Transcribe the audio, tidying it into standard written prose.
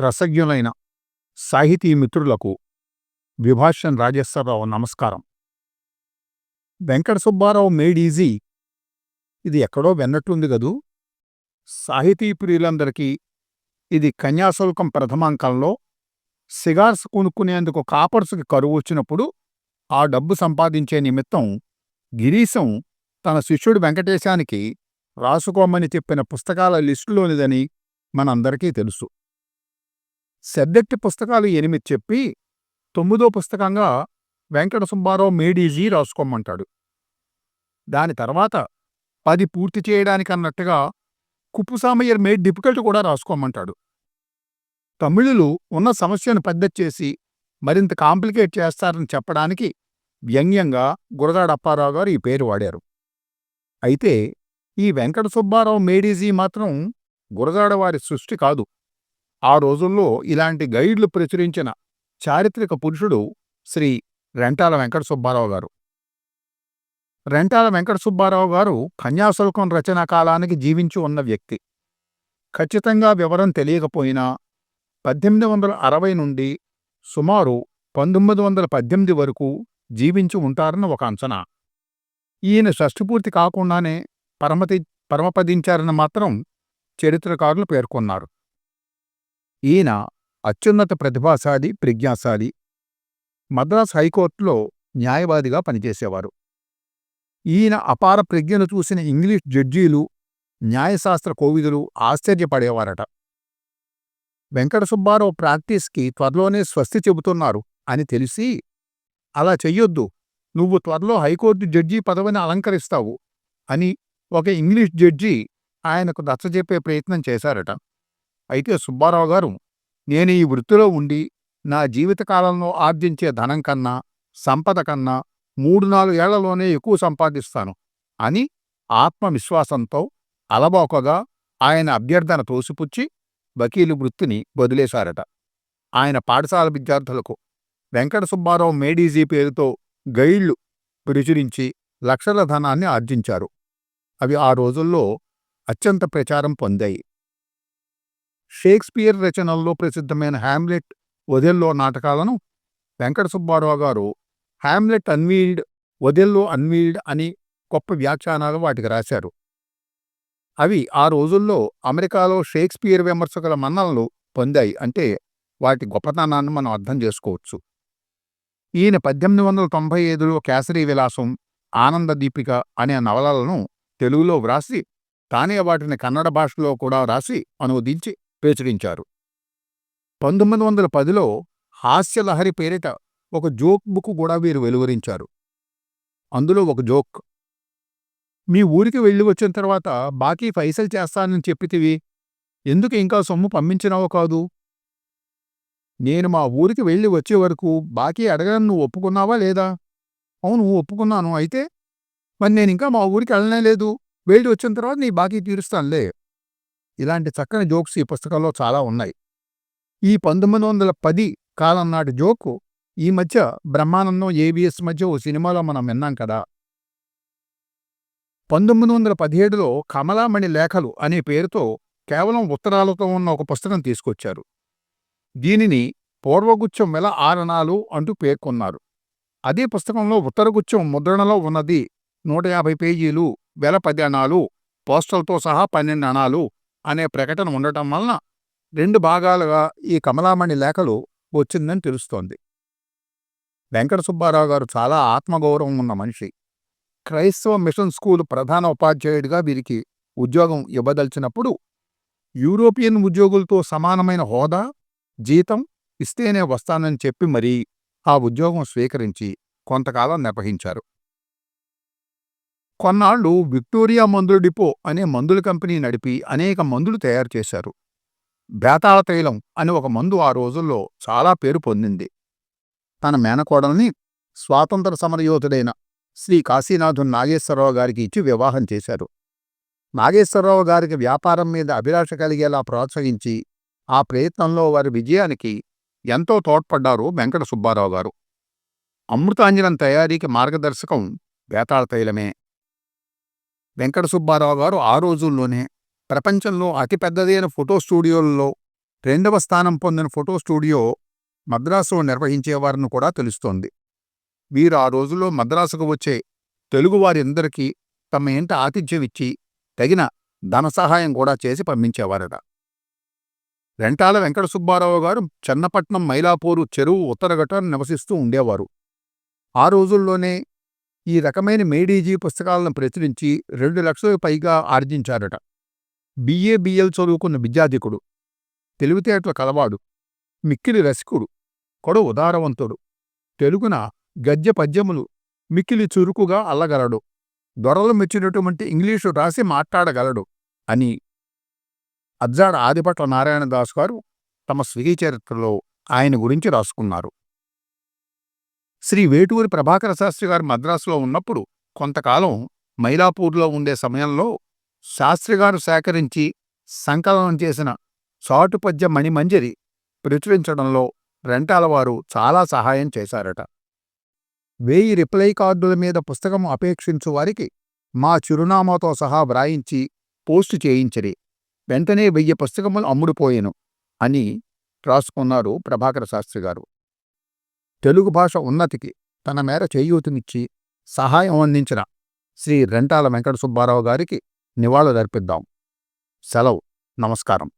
రసజ్ఞులైన సాహితీ మిత్రులకు విభాషన్ రాజేశ్వరరావు నమస్కారం. వెంకట సుబ్బారావు మేడ్ ఈజీ ఇది ఎక్కడో విన్నట్లుంది గదూ. సాహితీ ప్రియులందరికీ ఇది కన్యాశుల్కం ప్రథమాంకంలో సిగార్స్ కొనుక్కునేందుకు కాపర్స్కి కరువు వచ్చినప్పుడు ఆ డబ్బు సంపాదించే నిమిత్తం గిరీశం తన శిష్యుడు వెంకటేశానికి రాసుకోమని చెప్పిన పుస్తకాల లిస్టులోనిదని మనందరికీ తెలుసు. సబ్జెక్టు పుస్తకాలు 8 చెప్పి 9వ పుస్తకంగా వెంకట సుబ్బారావు మేడ్ ఈజీ రాసుకోమంటాడు. దాని తర్వాత 10 పూర్తి చేయడానికన్నట్టుగా కుప్పుసామయ్యర్ మేడ్ డిఫికల్ట్ కూడా రాసుకోమంటాడు. తమిళులు ఉన్న సమస్యను పెద్దచేసి మరింత కాంప్లికేట్ చేస్తారని చెప్పడానికి వ్యంగ్యంగా గురజాడ అప్పారావు గారు ఈ పేరు వాడారు. అయితే ఈ వెంకట సుబ్బారావు మేడ్ ఈజీ మాత్రం గురజాడ వారి సృష్టి కాదు. ఆ రోజుల్లో ఇలాంటి గైడ్లు ప్రచురించిన చారిత్రక పురుషుడు శ్రీ రెంటాల వెంకట సుబ్బారావు గారు. రెంటాల వెంకట సుబ్బారావు గారు కన్యాశుల్కం రచనా కాలానికి జీవించి ఉన్న వ్యక్తి. ఖచ్చితంగా వివరం తెలియకపోయినా 1860 నుండి సుమారు 1918 వరకు జీవించి ఉంటారని ఒక అంచనా. ఈయన షష్ఠపూర్తి కాకుండానే పరమపదించారని మాత్రం చరిత్రకారులు పేర్కొన్నారు. ఈయన అత్యున్నత ప్రతిభాశాలి, ప్రజ్ఞాశాలి. మద్రాస్ హైకోర్టులో న్యాయవాదిగా పనిచేసేవారు. ఈయన అపార ప్రజ్ఞను చూసిన ఇంగ్లీష్ జడ్జీలు, న్యాయశాస్త్ర కోవిదులు ఆశ్చర్యపడేవారట. వెంకట సుబ్బారావు ప్రాక్టీస్కి త్వరలోనే స్వస్తి చెబుతున్నారు అని తెలిసి, అలా చెయ్యొద్దు, నువ్వు త్వరలో హైకోర్టు జడ్జి పదవిని అలంకరిస్తావు అని ఒక ఇంగ్లీష్ జడ్జి ఆయనకు నచ్చజెప్పే ప్రయత్నం చేశారట. అయితే సుబ్బారావు గారు, నేను ఈ వృత్తిలో ఉండి నా జీవితకాలంలో ఆర్జించే ధనం కన్నా, సంపద కన్నా 3-4 ఏళ్లలోనే ఎక్కువ సంపాదిస్తాను అని ఆత్మవిశ్వాసంతో అలబోకగా ఆయన అభ్యర్థన తోసిపుచ్చి వకీలు వృత్తిని వదిలేశారట. ఆయన పాఠశాల విద్యార్థులకు వెంకట సుబ్బారావు మేడ్ ఈజీ పేరుతో గైడ్లు ప్రచురించి లక్షల ధనాన్ని ఆర్జించారు. అవి ఆ రోజుల్లో అత్యంత ప్రచారం పొందాయి. షేక్స్పియర్ రచనల్లో ప్రసిద్ధమైన హ్యామ్లెట్, ఒథెల్లో నాటకాలను వెంకట సుబ్బారావు గారు హ్యామ్లెట్ అన్వీల్డ్, ఒథెల్లో అన్వీల్డ్ అని గొప్ప వ్యాఖ్యానాలు వాటికి రాశారు. అవి ఆ రోజుల్లో అమెరికాలో షేక్స్పియర్ విమర్శకుల మన్ననలు పొందాయి. అంటే వాటి గొప్పతనాన్ని మనం అర్థం చేసుకోవచ్చు. ఈయన 1895లో కేసరీ విలాసం, ఆనంద దీపిక అనే నవలలను తెలుగులో వ్రాసి తానే వాటిని కన్నడ భాషలో కూడా రాసి అనువదించి ప్రచురించారు. 1910లో హాస్యలహరి పేరిట ఒక జోక్ బుక్ కూడా వీరు వెలువరించారు. అందులో ఒక జోక్, మీ ఊరికి వెళ్ళి వచ్చిన తర్వాత బాకీ పైసలు చేస్తానని చెప్పితివి, ఎందుకు ఇంకా సొమ్ము పంపించినావో కాదు? నేను మా ఊరికి వెళ్ళి వచ్చే వరకు బాకీ అడగడం నువ్వు ఒప్పుకున్నావా లేదా? అవును, ఒప్పుకున్నాను. అయితే మరి నేనింకా మా ఊరికి వెళ్ళనే లేదు, వెళ్ళి వచ్చిన తర్వాత నీ బాకీ తీరుస్తానులే. ఇలాంటి చక్కని జోక్స్ ఈ పుస్తకంలో చాలా ఉన్నాయి. ఈ 1910 కాలం నాటి జోకు ఈ మధ్య బ్రహ్మానందం, ఏబిఎస్ మధ్య ఓ సినిమాలో మనం విన్నాం కదా. 1917లో కమలామణి లేఖలు అనే పేరుతో కేవలం ఉత్తరాలతో ఉన్న ఒక పుస్తకం తీసుకొచ్చారు. దీనిని పూర్వగుచ్చం వెల 6 అణాలు అంటూ పేర్కొన్నారు. అదే పుస్తకంలో ఉత్తరగుచ్చం ముద్రణలో ఉన్నది 150 పేజీలు, వెల 10 అణాలు, పోస్టల్తో సహా 12 అణాలు అనే ప్రకటన ఉండటం వలన 2 భాగాలుగా ఈ కమలామణి లేఖలు వచ్చిందని తెలుస్తోంది. వెంకట సుబ్బారావు గారు చాలా ఆత్మగౌరవం ఉన్న మనిషి. క్రైస్తవ మిషన్ స్కూలు ప్రధాన ఉపాధ్యాయుడిగా వీరికి ఉద్యోగం ఇవ్వదలిచినప్పుడు యూరోపియన్ ఉద్యోగులతో సమానమైన హోదా, జీతం ఇస్తేనే వస్తానని చెప్పి మరీ ఆ ఉద్యోగం స్వీకరించి కొంతకాలం నిర్వహించారు. కొన్నాళ్లు విక్టోరియా మందుల డిపో అనే మందుల కంపెనీ నడిపి అనేక మందులు తయారు చేశారు. బేతాళ తైలం అని ఒక మందు ఆ రోజుల్లో చాలా పేరు పొందింది. తన మేనకోడల్ని స్వాతంత్ర సమరయోధుడైన శ్రీ కాశీనాథున్ నాగేశ్వరరావు గారికి ఇచ్చి వివాహం చేశారు. నాగేశ్వరరావు గారికి వ్యాపారం మీద అభిలాష కలిగేలా ప్రోత్సహించి ఆ ప్రయత్నంలో వారి విజయానికి ఎంతో తోడ్పడ్డారు వెంకట సుబ్బారావు గారు. అమృతాంజనం తయారీకి మార్గదర్శకం బేతాళ తైలమే. వెంకట సుబ్బారావు గారు ఆ రోజుల్లోనే ప్రపంచంలో అతిపెద్దదైన ఫోటో స్టూడియోలలో రెండవ స్థానం పొందిన ఫోటో స్టూడియో మద్రాసులో నిర్వహించేవారని కూడా తెలుస్తోంది. వీరు ఆ రోజుల్లో మద్రాసుకు వచ్చే తెలుగువారందరికీ తమ ఇంట ఆతిథ్యం ఇచ్చి తగిన ధన సహాయం కూడా చేసి పంపించేవారట. రెంటాల వెంకట సుబ్బారావు గారు చెన్నపట్నం మైలాపూరు చెరువు ఉత్తరగటాన నివసిస్తూ ఉండేవారు. ఆ రోజుల్లోనే ఈ రకమైన మేడీజీ పుస్తకాలను ప్రచురించి 2 లక్షలకు పైగా ఆర్జించారట. బిఏ/బిఎల్ చదువుకున్న విద్యాధికుడు, తెలివితేటల కలవాడు, మిక్కిలి రసికుడు, కొడు ఉదారవంతుడు, తెలుగున గద్య పద్యములు మిక్కిలి చురుకుగా అల్లగలడు, దొరలు మెచ్చినటువంటి ఇంగ్లీషు రాసి మాట్లాడగలడు అని అజ్జాడ ఆదిభట్ల నారాయణదాసు గారు తమ స్వీయ చరిత్రలో ఆయన గురించి రాసుకున్నారు. శ్రీ వేటూరి ప్రభాకర శాస్త్రి గారు మద్రాసులో ఉన్నప్పుడు కొంతకాలం మైలాపూర్లో ఉండే సమయంలో శాస్త్రిగారు సేకరించి సంకలనం చేసిన చాటుపద్య మణిమంజరి ప్రచురించడంలో రెంటాల వారు చాలా సహాయం చేశారట. 1000 రిప్లై కార్డుల మీద పుస్తకం అపేక్షించు వారికి మా చిరునామాతో సహా వ్రాయించి పోస్టు చేయించరి, వెంటనే 1000 పుస్తకములు అమ్ముడుపోయెను అని రాసుకున్నారు ప్రభాకర శాస్త్రి గారు. తెలుగు భాష ఉన్నతికి తన మేర చేయూతనిచ్చి సహాయం అందించిన శ్రీ రెంటాల వెంకట సుబ్బారావు గారికి నివాళులర్పిద్దాం. సెలవు. నమస్కారం.